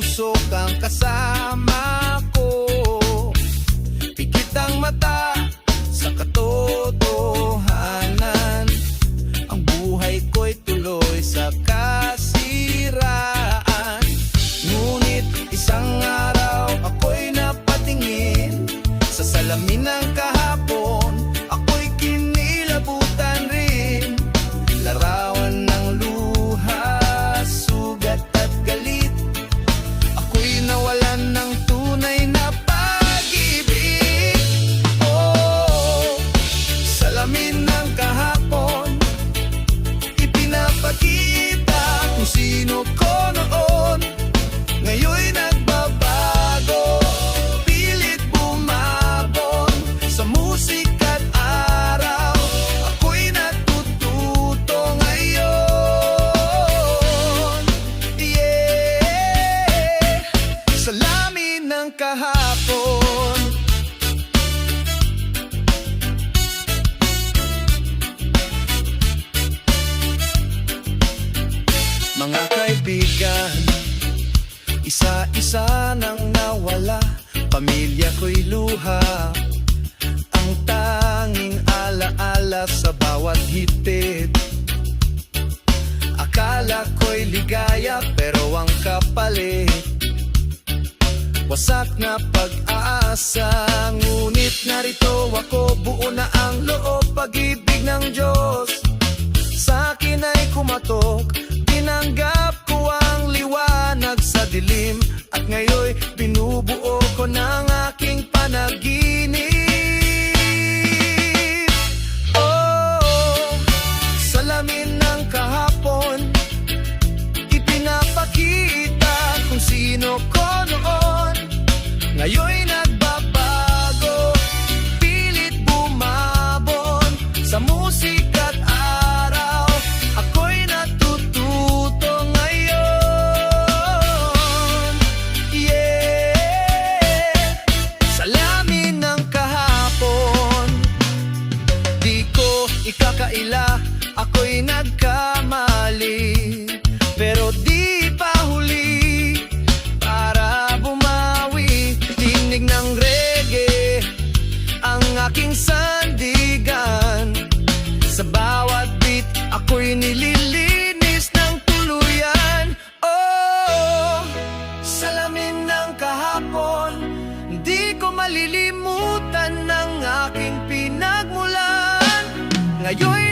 puso kang kasama ko. Pikit ang mata sa katotohanan, ang buhay ko'y tuloy sa kasiraan. Ngunit isang araw ako'y napatingin sa salamin ng kahapon, ako'y kinilabutan rin. Larawan ng luha, sugat at galit, ako'y nawalan ng tunay na pag-ibig. Oh, salamin ng kahapon, ipinapakita kung sino ko noon. Ngayon'y nagbabago, pilit bumabon sa musika't araw, ako'y natututo ngayon. Yeah, salamin ng kahapon. Mga kaibigan, isa-isa nang nawala, pamilya ko'y luha, ang tanging alaala sa bawat hitid. Akala ko'y ligaya pero ang kapalit, wasak na pag-asa. Ngunit narito ako, buo na ang loob, pag-ibig ng Diyos sa akin ay kumatok. Tinanggap ko ang liwanag sa dilim, at ngayon binubuo ko ng aking panaginip. Oh, salamin ng kahapon, ipinapakita kung sino ko noon. Ngayon'y nagbabago, pilit bumabon sa musika't araw, ako'y natututo ngayon. Yeah, salamin ng kahapon, di ko ikakaila, ako'y nagkamali, pero di pa huli para bumawi. Tinig ng reggae ang aking sandigan, sa bawat beat ako'y nililinis ng tuluyan. Oh, salamin ng kahapon, di ko malilimutan ng aking pinagmulan. Ngayon'y